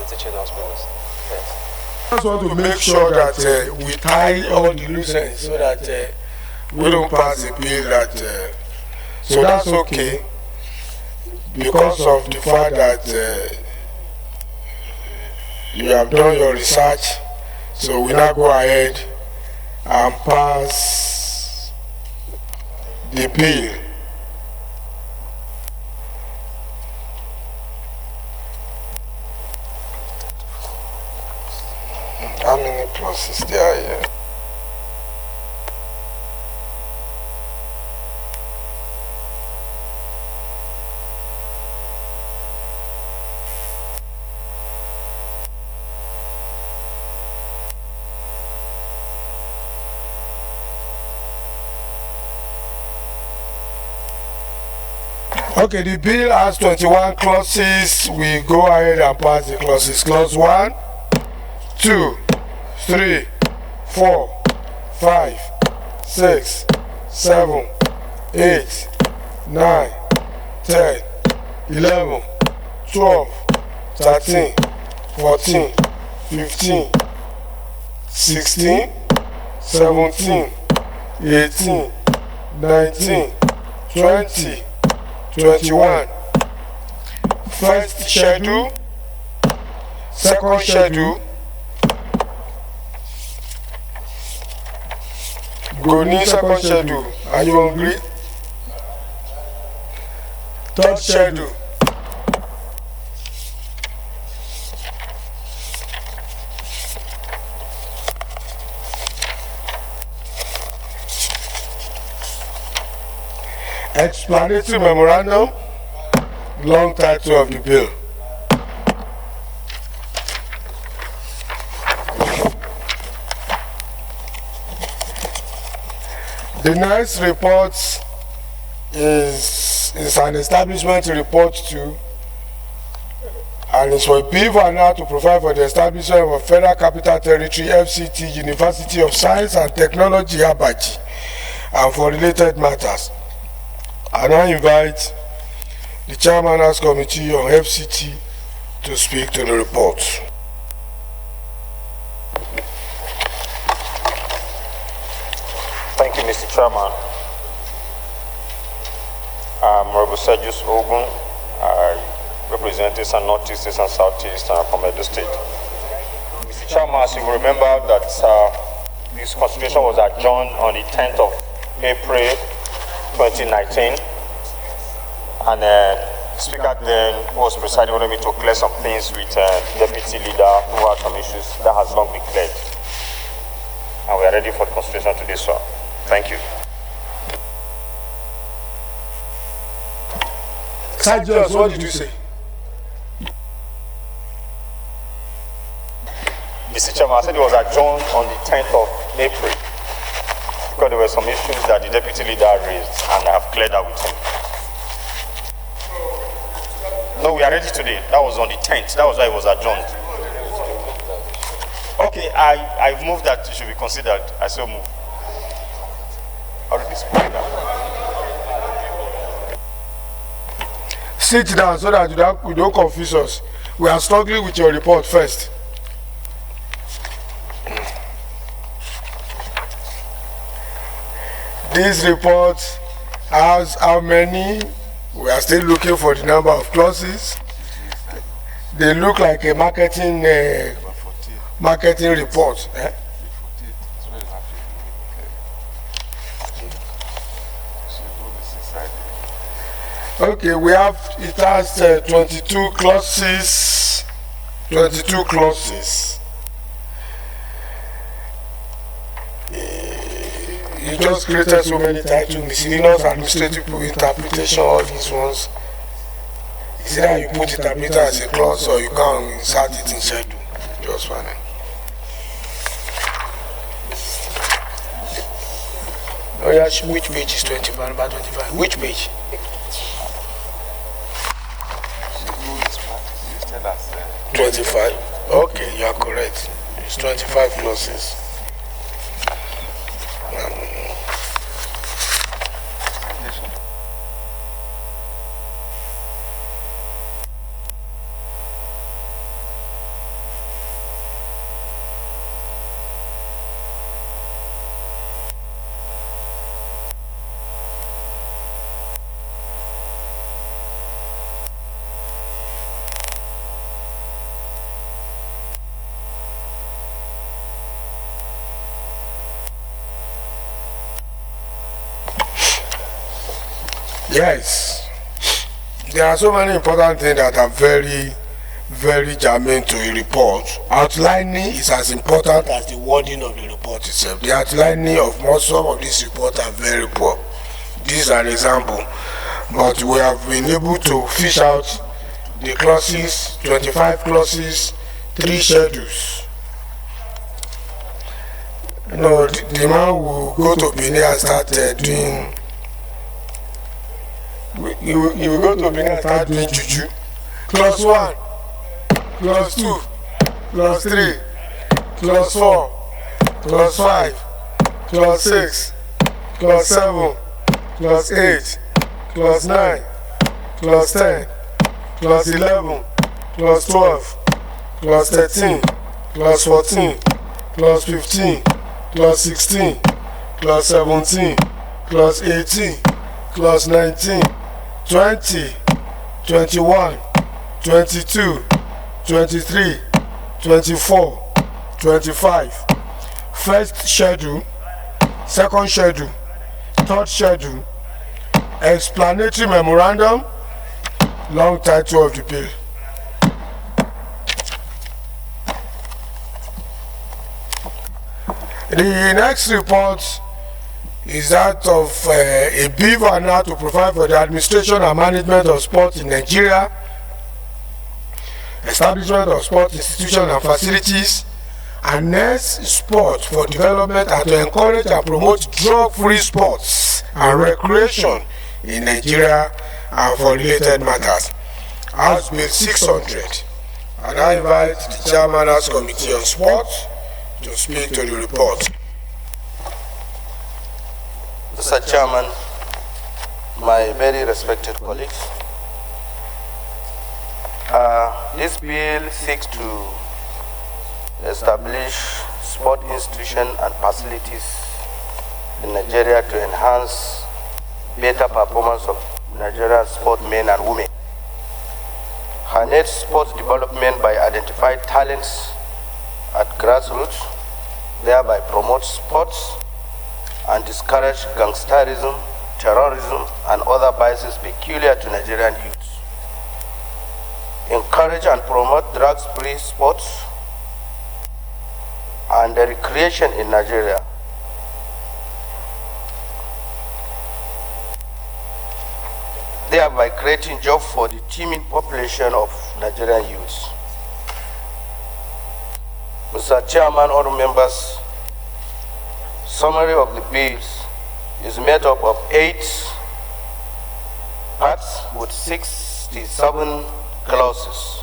the teaching hospitals. Yes. I just want to make sure that we tie all the loose ends so that we don't pass a bill that. So that's okay because of the fact that you have done your research. So we now go ahead and pass the bill. How many pluses there are here? Okay, the bill has 21 clauses. We go ahead and pass the clauses. Clause 1, 2, 3, 4, 5, 6, 7, 8, 9, 10, 11, 12, 13, 14, 15, 16, 17, 18, 19, 20, 21. First schedule, second schedule, go need second schedule. Are you hungry? Third schedule. Explanatory memorandum, long title of the bill. The next report is an establishment report to, and it's for Beaver now to provide for the establishment of a Federal Capital Territory FCT University of Science and Technology Abaji, and for related matters. I now invite the Chairman's Committee on FCT to speak to the report. Thank you, Mr. Chairman. I'm Honorable Sergius Ogun. I represent East and Northeast, East and Southeast from Edo State. Mr. Chairman, as you remember that this constitution was adjourned on the 10th of April 2019, and the Speaker then was presiding over me to clear some things with Deputy Leader who had some issues that has long been cleared. And we are ready for the constitution to do so. Thank you. Sergius, what did you say? Mr. Chairman, I said it was adjourned on the 10th of April because there were some issues that the Deputy Leader raised, and I have cleared that with him. No, we are ready today. That was on the 10th. That was why it was adjourned. Okay, I moved that it should be considered. I so move. Sit down so that you don't confuse us. We are struggling with your report first. This report has how many? We are still looking for the number of clauses. They look like a marketing report. Okay, we have, it has 22 clauses. 22 clauses. You just created so many titles, miscellaneous administrative interpretation, all these ones. Is either you put interpreter as a clause or you can insert it in schedule. Just fine. Oh yeah, which page is 25? About 25. Which page? us. 25. Okay, you are correct. It's 25 clauses. Yes, there are so many important things that are very, very germane to a report. Outlining is as important as the wording of the report itself. The outlining of most of these reports are very poor. These are examples, but we have been able to fish out the clauses, 25 clauses, 3 schedules. You know, the man will go to Benin and start doing. You will go to Benin and start doing juju. Clause 1, clause 2, clause 3, clause 4, clause 5, clause 6, clause 7, clause 8, clause 9, clause 10, clause 11, clause 12, clause 13, clause 14, clause 15, clause 16, clause 17, clause 18, clause 19, 20, 21, 22, 23, 24, 25. First schedule, second schedule, third schedule, explanatory memorandum, long title of the bill. The next report is that of a bill for now to provide for the administration and management of sport in Nigeria, establishment of sport institutions and facilities, and next sport for development, and to encourage and promote drug-free sports and recreation in Nigeria and for related matters. House Bill 600. And I invite the Chairman of the Committee on Sport to speak to the report. Mr. Chairman, my very respected colleagues, this bill seeks to establish sport institutions and facilities in Nigeria to enhance better performance of Nigerian sportsmen and women. Harness sports development by identifying talents at grassroots, thereby promote sports and discourage gangsterism, terrorism, and other vices peculiar to Nigerian youth. Encourage and promote drugs-free sports and recreation in Nigeria. Thereby creating jobs for the teeming population of Nigerian youths. Mr. Chairman, honorable members, summary of the bills is made up of 8 parts with 67 clauses.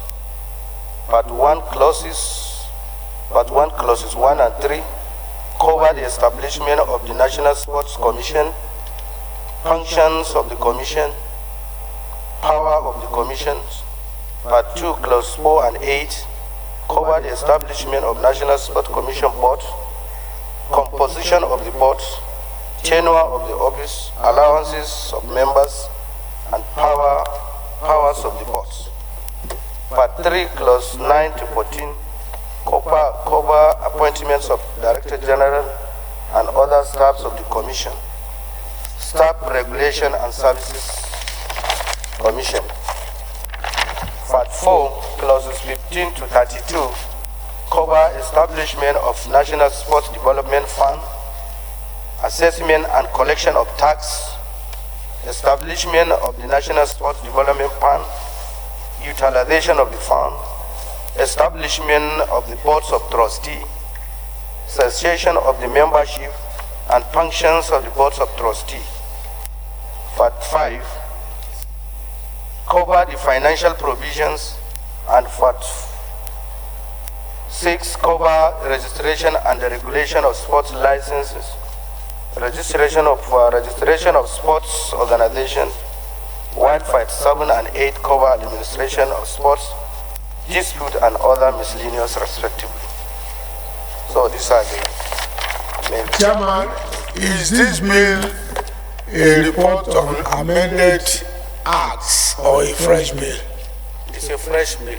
Part 1 clauses 1 and 3 cover the establishment of the National Sports Commission, functions of the Commission, power of the Commissions. Part 2 clause 4 and 8 cover the establishment of National Sports Commission Board, composition of the board, tenure of the office, allowances of members, and powers of the board. Part 3, clause 9 to 14, cover appointments of Director General and other staffs of the Commission, Staff Regulation and Services Commission. Part 4, clauses 15 to 32, cover establishment of National Sports Development Fund, assessment and collection of tax, establishment of the National Sports Development Fund, utilization of the fund, establishment of the boards of trustees, cessation of the membership and functions of the boards of trustees. Part 5, cover the financial provisions, and Part 6 cover registration and the regulation of sports licenses, registration of sports organizations, while Part 7 and 8 cover administration of sports, dispute and other miscellaneous respectively. So these are the main. Chairman, is this bill a report on amended acts or a fresh bill? It's a fresh bill.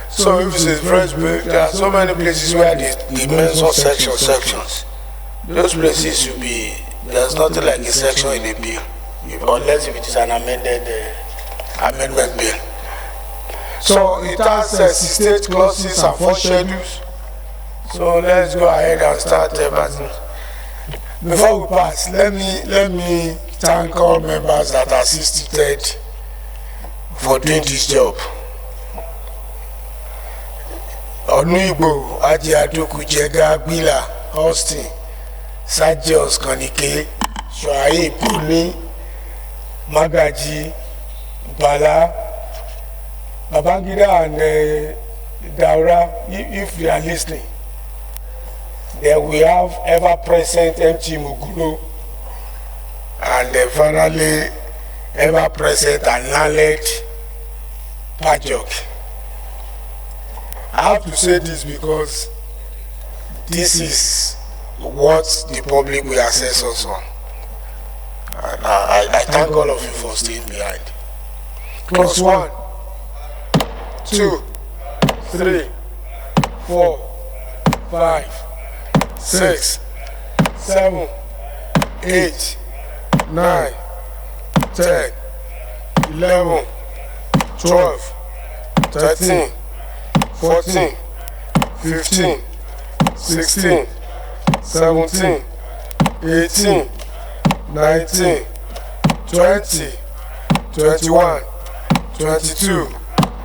So if it's a fresh bill, there are so many places where they mention sections. Those places should be, there's nothing like a section in a bill. unless if it is an amended amendment bill. So it has 68 clauses and 4 schedules. So let's go ahead and start passing. Before we pass, let me thank all members that assisted for doing this job. Onuigbo, Aji Adoku, Jega, Bila, Austin, Sajios, Kanike, Shuaib, Puni, Magaji, Bala, Babangida, and Daura, if they are listening. Then we have ever-present MT Mugulo, and finally ever-present and knowledge Pajok. I have to say this because this is what the public will assess us on. And I thank all of you for staying behind. Plus 1, 2, 3, 4, 5, 6, 7, 8, 9, 10, 11, 12, 13, 14, 15, 16, 17, 18, 19, 20, 21, 22,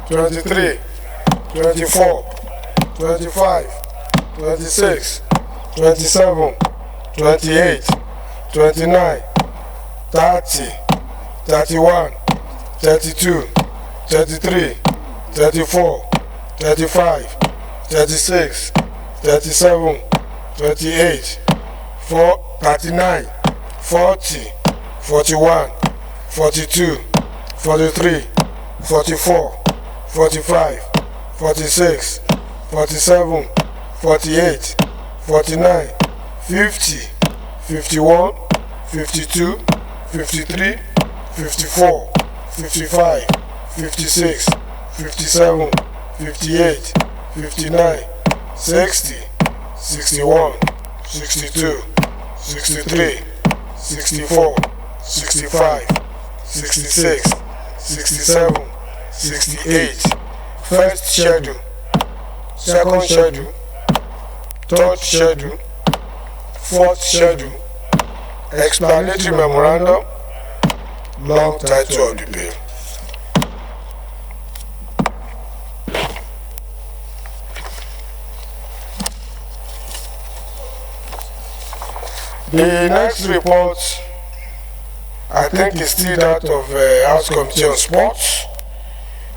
23, 24, 25, 26, 27, 28, 29, 30, 31, 32, 33, 34, 35, 36, 37, 38, 39, 40, 41, 42, 43, 44, 45, 46, 47, 48, 49, 50, 51, 52, 53, 54, 55, 56, 57, 58, 59, 60, 61, 62, 63, 64, 65, 66, 67, 68. First schedule, second schedule, third schedule, fourth schedule, explanatory memorandum, long title of the bill. The next report, I think, is still that of House Committee on Sports,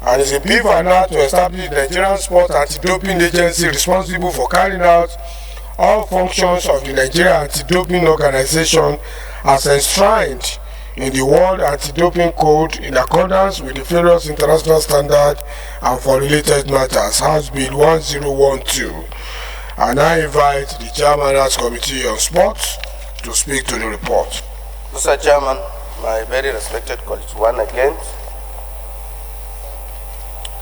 and is a bill for now to establish the Nigerian Sport Anti-Doping Agency responsible for carrying out all functions of the Nigeria Anti-Doping Organization as enshrined in the World Anti-Doping Code in accordance with the various international standards and for related matters, House Bill 1012. And I invite the Chairman House Committee on Sports to speak to the report. Mr. Chairman, my very respected colleagues, once again,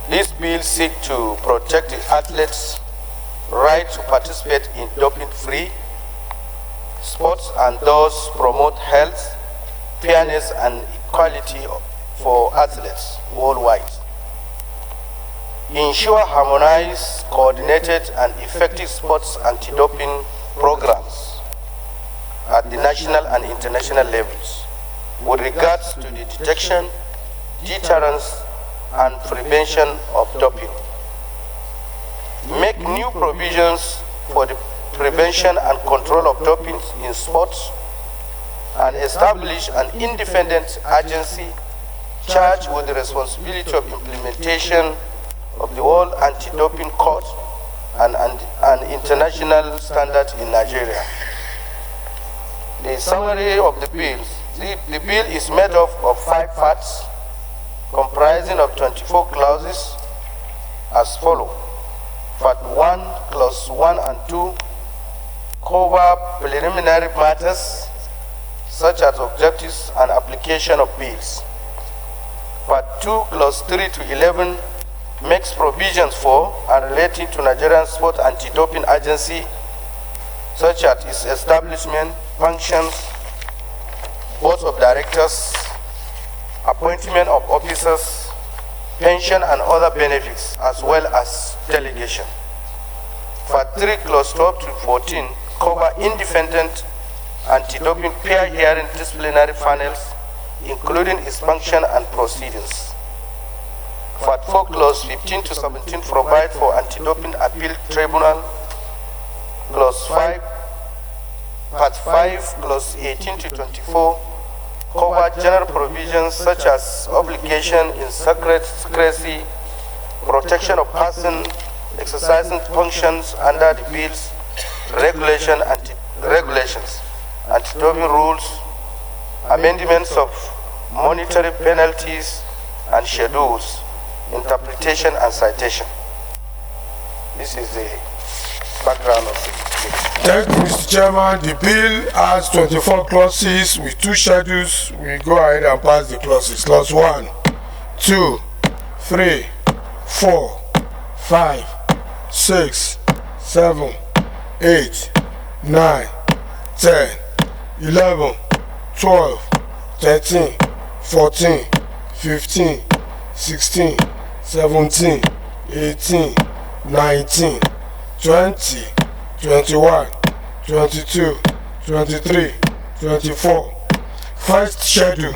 this bill seeks to protect the athletes' right to participate in doping-free sports and thus promote health, fairness, and equality for athletes worldwide. Ensure harmonized, coordinated, and effective sports anti-doping programs at the national and international levels with regards to the detection, deterrence, and prevention of doping. Make new provisions for the prevention and control of doping in sports and establish an independent agency charged with the responsibility of implementation of the World Anti-Doping Code and international standards in Nigeria. The summary of the bill. The bill is made up of 5 parts comprising of 24 clauses as follows. Part 1, Clause 1 and 2 cover preliminary matters such as objectives and application of bills. Part 2, Clause 3 to 11 makes provisions for and relating to Nigerian Sport Anti-Doping Agency such as its establishment, functions, boards of directors, appointment of officers, pension and other benefits, as well as delegation. Part 3, Clause 12 to 14 cover independent anti-doping peer hearing disciplinary panels, including its function and proceedings. Part 4, Clause 15 to 17 provide for anti-doping appeal tribunal. Clause 5, Part 5, Clause 18 to 24 cover general provisions such as obligation in secrecy, protection of person exercising functions under the bills, regulations, anti-doping rules, amendments of monetary penalties and schedules, interpretation and citation. This is the background of it. Thank you, Mr. Chairman. The bill has 24 clauses with 2 schedules. We go ahead and pass the clauses. Clause 1, 2, 3, 4, 5, 6, 7, 8, 9, 10, 11, 12, 13, 14, 15, 16, 17, 18, 19, 20, 21, 22, 23, 24. First schedule.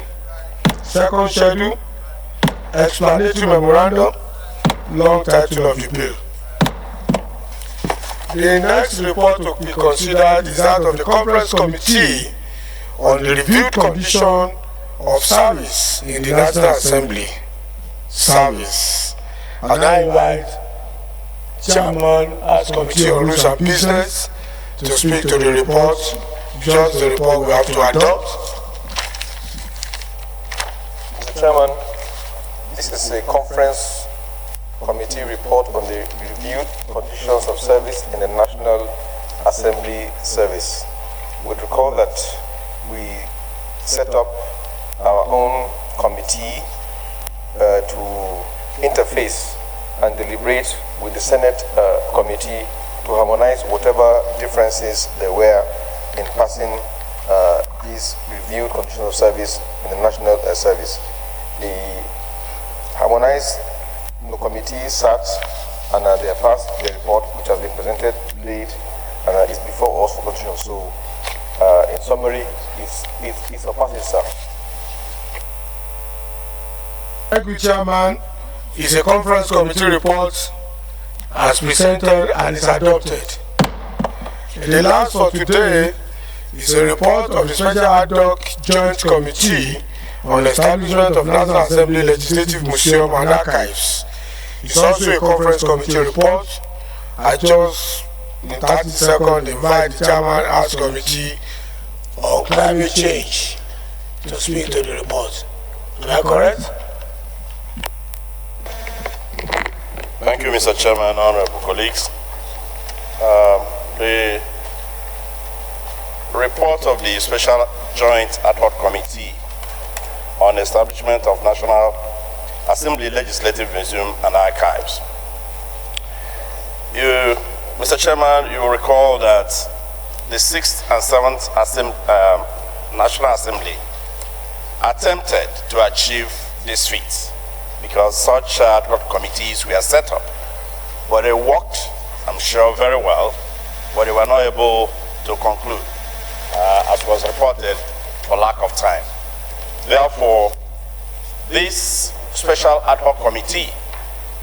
Second schedule. Explanatory memorandum. Long title of the bill. The next report to be considered is that of the Conference Committee on the reviewed condition of service in the National Assembly. Service. And I invite Chairman as Committee on Rules and Business to speak to the report, just the report we have to adopt. Mr. Chairman, this is a conference committee report on the reviewed conditions of service in the National Assembly service. We recall that we set up our own committee to interface and deliberate with the Senate committee to harmonize whatever differences there were in passing these reviewed conditions of service in the national service. The harmonized committee sat and they have passed the report which has been presented late and is before us for condition. So in summary, it's a pass itself. Thank you, Chairman. It's a conference committee report as presented and is adopted. The last for today is a report of the Special Ad hoc Joint Committee on Establishment of National Assembly Legislative Museum and Archives. It's also a conference committee report. I just, in 30 seconds, invite the Chairman House Committee on Climate Change to speak to the report. Am I correct? Thank you, Mr. Chairman, honorable colleagues. The report of the Special Joint Ad hoc Committee on Establishment of National Assembly Legislative Museum and Archives. Mr. Chairman, you will recall that the 6th and 7th National Assembly attempted to achieve this feat because such ad hoc committees were set up. But they worked, I'm sure, very well, but they were not able to conclude, as was reported, for lack of time. Therefore, this special ad hoc committee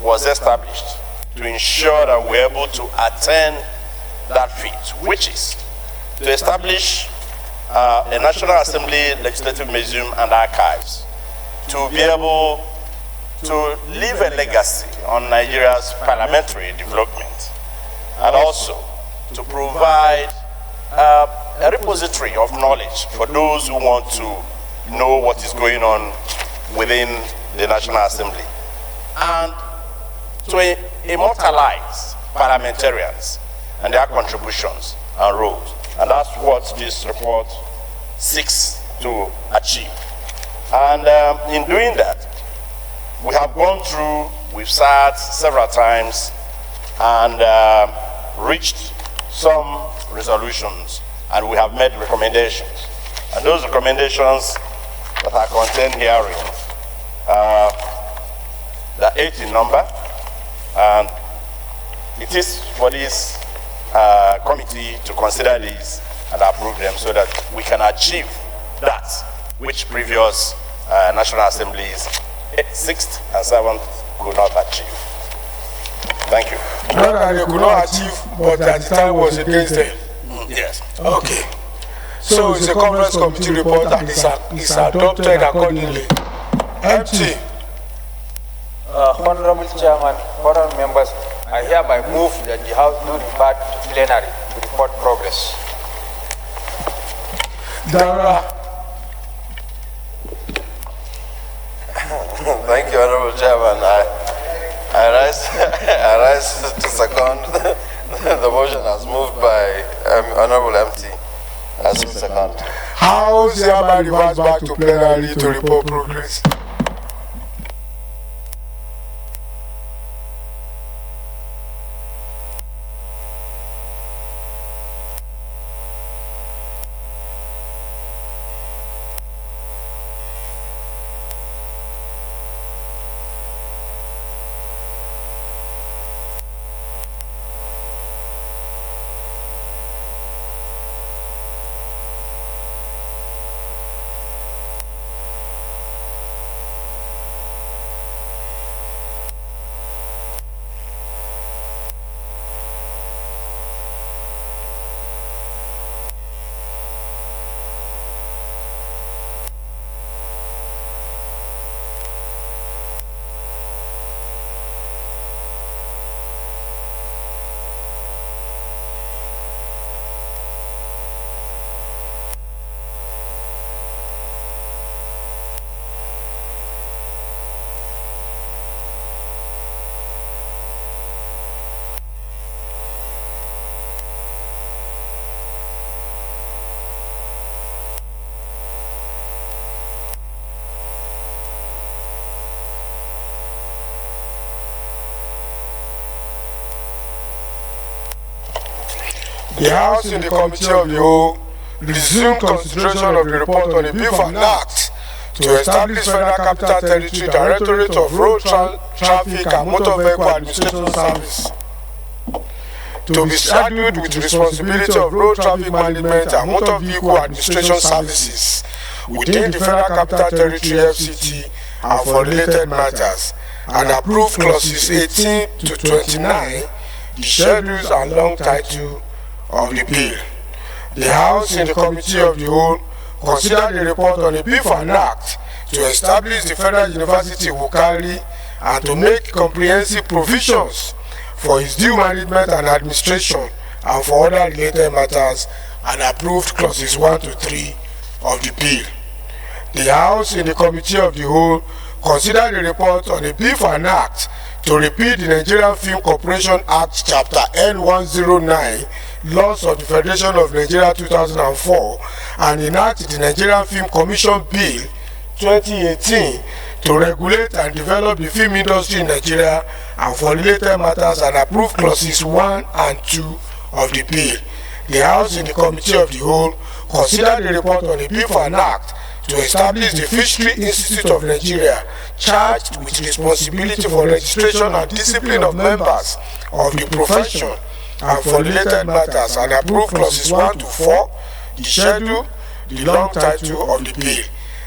was established to ensure that we're able to attain that feat, which is to establish a National Assembly Legislative Museum and Archives to be able to leave a legacy on Nigeria's parliamentary development, and also to provide a repository of knowledge for those who want to know what is going on within the National Assembly, and to immortalize parliamentarians and their contributions and roles. And that's what this report seeks to achieve. And in doing that, we have gone through, we've sat several times and reached some resolutions, and we have made recommendations. And those recommendations that are contained herein They are 8 in number, and it is for this committee to consider these and approve them so that we can achieve that which previous National Assemblies 6th and 7th could not achieve. Thank you. Not that they could not achieve, but at the time was against them. Yes. Okay. So it's a conference committee report and it's adopted accordingly. Empty. Honorable Chairman, honorable members, I hereby move that the House do refer to plenary to report progress. Dara. Thank you, Honorable Chairman. I rise to second the motion as moved by Honorable MT. As to second. House hereby reverts back to plenary to report progress. The House in the Committee of the Whole resumed consideration of the report on the bill for an act to establish Federal Capital Territory Directorate of Road Traffic and Motor Vehicle Administration Service to be scheduled with responsibility of road traffic management and motor vehicle administration services within the Federal Capital Territory FCT and for related matters, and approve clauses 18 to 29, the schedules and long title of the bill. The House in the Committee of the Whole considered the report on the bill for an act to establish the Federal University Wukari and to make comprehensive provisions for its due management and administration and for other related matters, and approved clauses 1 to 3 of the bill. The House in the Committee of the Whole considered the report on the bill for an act to repeal the Nigerian Film Corporation Act Chapter N109, Laws of the Federation of Nigeria 2004, and enact the Nigerian Film Commission Bill 2018 to regulate and develop the film industry in Nigeria and for related matters, and approve clauses 1 and 2 of the bill. The House in the Committee of the Whole considered the report on the bill for an act to establish the Fishery Institute of Nigeria, charged with responsibility for registration and discipline of members of the profession and for related matters, and approve clauses 1 to 4, the schedule, the long title of the bill.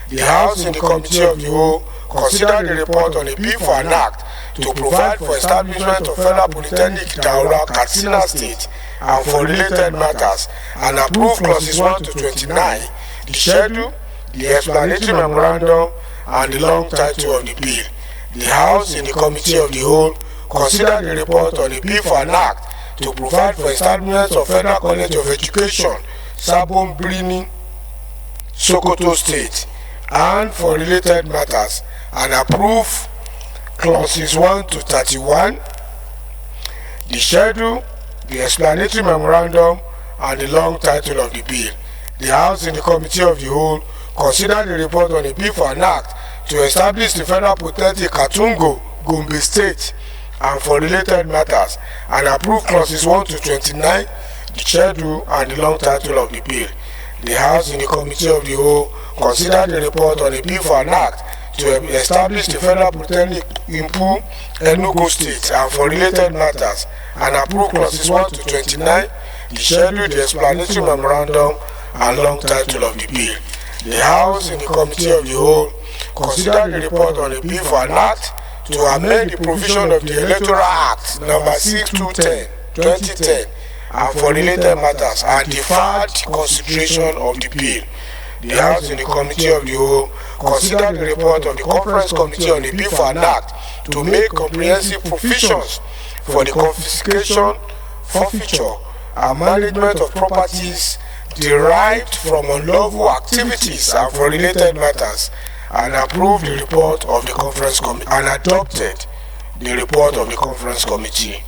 The House in the Committee of the Whole considered the report on the bill for an act to provide for establishment of Federal Polytechnic Daura, Katsina State, and for related matters, and approve clauses 1 to 29, the schedule, the explanatory memorandum, and the long title of the bill. The House in the Committee of the Whole considered the report on the bill for an act to provide for establishment of Federal College of Education, Sabon Birni, Sokoto State, and for related matters, and approve clauses 1 to 31, the schedule, the explanatory memorandum, and the long title of the bill. The House in the Committee of the Whole considered the report on the bill for an act to establish the Federal Polytechnic Katungo, Gombe State, and for related matters, and approve clauses 1 to 29, the schedule, and the long title of the bill. The House in the Committee of the Whole considered the report on the bill for an act to establish the Federal Polytechnic in Enugu State and for related matters, and approve clauses 1 to 29, the schedule, the explanatory memorandum, and long title of the bill. The House, in the Committee of the Whole, considered the report on the bill for an act to amend the provision of the Electoral Act number 6/2010 and for related matters, and deferred consideration of the bill. The House, in the Committee of the Whole, considered the report of the Conference Committee on the bill for an act to make comprehensive provisions for the confiscation, forfeiture, and management of properties derived from unlawful activities and for related matters, and approved the report of the Conference Committee and adopted the report of the Conference Committee.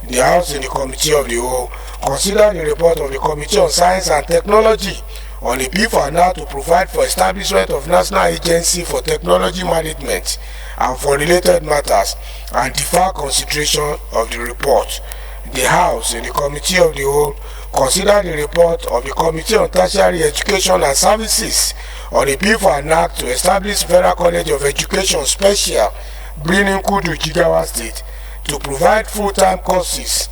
The House, in the Committee of the Whole, considered the report of the Committee on Science and Technology on a bill for an act to provide for establishment of National Agency for Technology Management and for related matters, and defer consideration of the report. The House, in the Committee of the Whole, considered the report of the Committee on Tertiary Education and Services on a bill for an act to establish Federal College of Education Special, Birnin Kudu, Jigawa State, to provide full-time courses,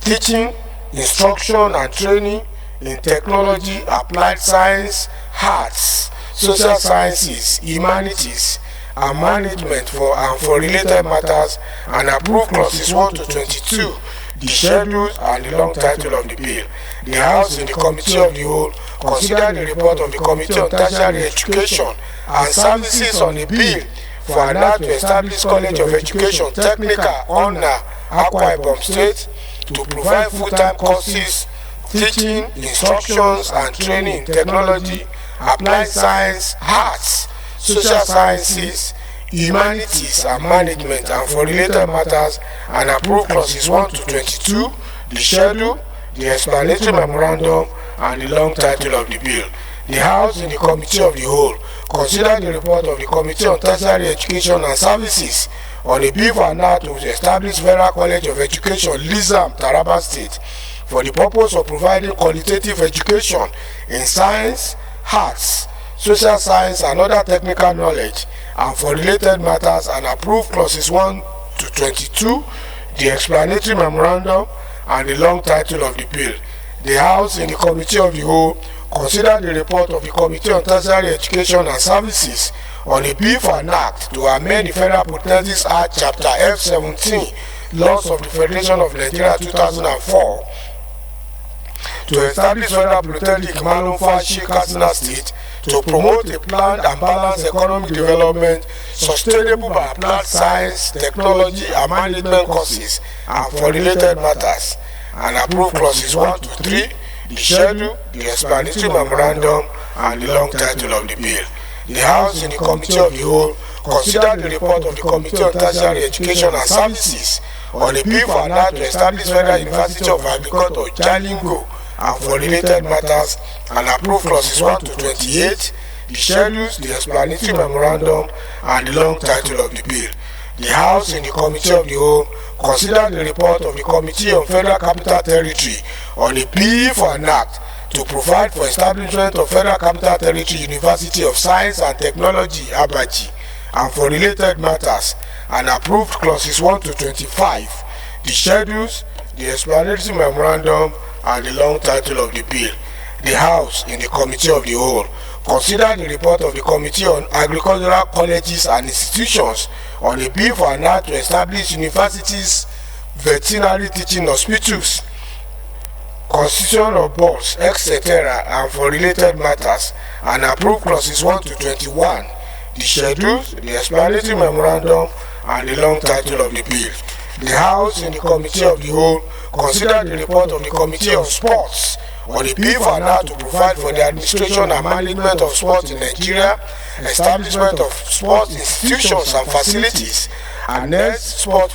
teaching, instruction and training in technology, applied science, arts, social sciences, humanities, and management for related matters, and approve clauses 1 to 22, the schedules and the long title of the bill. The House, in the Committee of the Whole, considered the report of the Committee on Tertiary Education and Services on the bill for an act to establish College of Education Technical Honor, Akwa Ibom State, to provide full-time courses, teaching, instructions and training in technology, applied science, arts, social sciences, humanities and management, and for related matters, and approve clauses 1 to 22, the schedule, the explanatory memorandum, and the long title of the bill. The House, in the Committee of the Whole, considered the report of the Committee on Tertiary Education and Services on a bill for an act to establish Federal College of Education, Lizam, Taraba State, for the purpose of providing qualitative education in science, arts, social science, and other technical knowledge, and for related matters, and approve clauses 1 to 22, the explanatory memorandum, and the long title of the bill. The House, in the Committee of the Whole, considered the report of the Committee on Tertiary Education and Services on a bill for an act to amend the Federal Polytechnics Act Chapter F17, Laws of the Federation of Nigeria 2004, to establish Federal Polytechnic Malumfashi, Katsina State, to promote a planned and balanced economic development sustainable by applied science, technology, and management courses, and for related matters, and approve clauses 1 to 3, the schedule, the explanatory memorandum, and the long title of the bill. The House, in the Committee of the Whole, considered the report of the Committee on Tertiary Education and Services on a bill for an act to establish Federal University of Agriculture, Jalingo, and for related matters, and approve clauses 1 to 28, the schedules, the explanatory memorandum, and the long title of the bill. The House, in the Committee of the Whole, considered the report of the Committee on Federal Capital Territory on a bill for an act to provide for establishment of Federal Capital Territory University of Science and Technology, Abaji, and for related matters, and approved clauses 1 to 25, the schedules, the explanatory memorandum, and the long title of the bill. The House, in the Committee of the Whole, considered the report of the Committee on Agricultural Colleges and Institutions on a bill for an act to establish universities, veterinary teaching hospitals, constitution of boards, etc., and for related matters, and approve clauses 1 to 21, the schedules, the explanatory memorandum, and the long title of the bill. The House, in the Committee of the Whole, considered the report of the Committee on Sports on a bill for an act to provide for the administration and management of sports in Nigeria, establishment of sports institutions and facilities, and next sport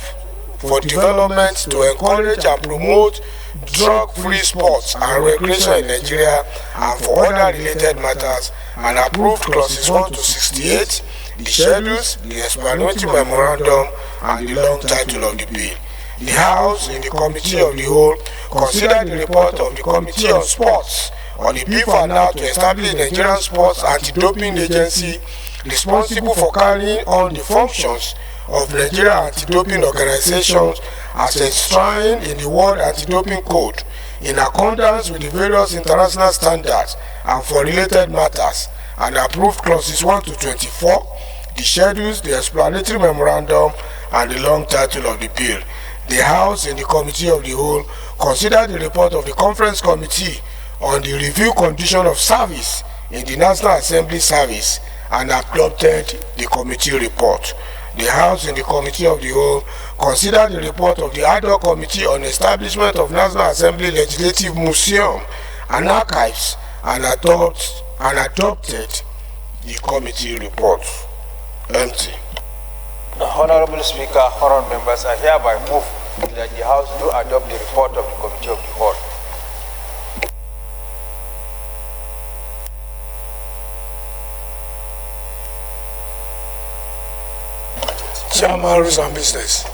for development to encourage and promote drug-free sports and recreation in Nigeria, and for other related matters, and approved clauses 1 to 68, the schedules, the explanatory memorandum, and the long title of the bill. The House, in the Committee of the Whole, considered the report of the Committee on Sports on a bill for an act to establish the Nigerian Sports Anti-Doping Agency responsible for carrying on the functions of Nigeria Anti-Doping Organizations as enshrined in the World Anti-Doping Code in accordance with the various international standards and for related matters, and approved clauses 1 to 24, the schedules, the explanatory memorandum, and the long title of the bill. The House, in the Committee of the Whole, considered the report of the Conference Committee on the review condition of service in the National Assembly service and adopted the committee report. The House, in the Committee of the Whole, considered the report of the Ad hoc Committee on Establishment of National Assembly Legislative Museum and Archives and adopted the committee report. Empty. Honorable Speaker, honorable members, I hereby move that the House do adopt the report of the Committee of the Whole. Chairman, rules and business.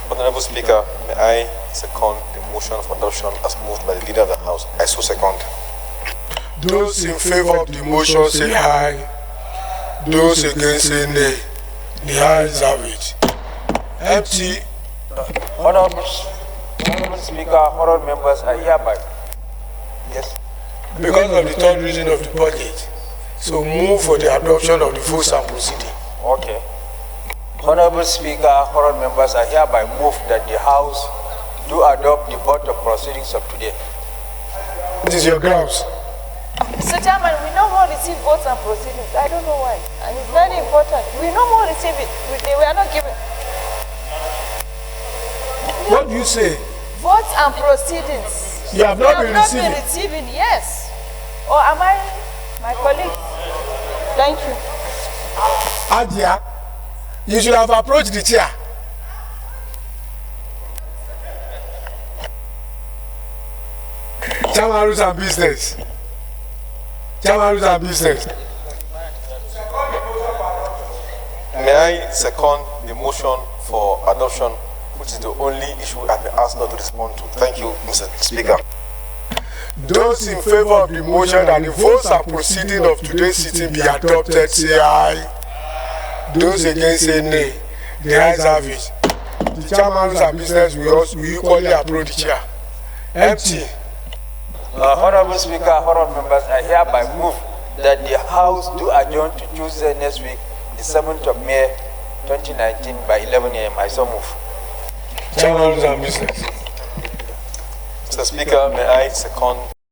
Honorable Speaker, may I second the motion for adoption as moved by the Leader of the House? I so second. Those in favor of the motion say aye. Those against say nay. The ayes have it. Empty. Honorable Speaker, honorable members, I hereby. Yes. Because of the third reading of the budget, so move for the adoption of the votes and proceeding. Okay. Honorable Speaker, honorable members, I hereby move that the House do adopt the vote of proceedings of today. What is your grounds? So, Chairman, we no more receive votes and proceedings. I don't know why. And it's very important. We no more receive it. We are not given. What do you say? Votes and proceedings. You have not been receiving? Not been receiving, yes. Or am I, my colleague? Thank you. Adia, you should have approached the chair. Chairman, rules and business. Chairman, rules and business. May I second the motion for adoption, which is the only issue I've been asked not to respond to. Thank you, Mr. Speaker. Those in favor of the motion that the votes and proceeding of today's sitting be adopted say aye. Those against say nay. The ayes have it. The chairman, rules and business will equally approve the chair. Empty. Honorable Speaker, honorable members, I hereby move that the House do adjourn to Tuesday next week, the 7th of May 2019 by 11 a.m. I so move. Chairman, rules and business. Mr. Speaker, may I second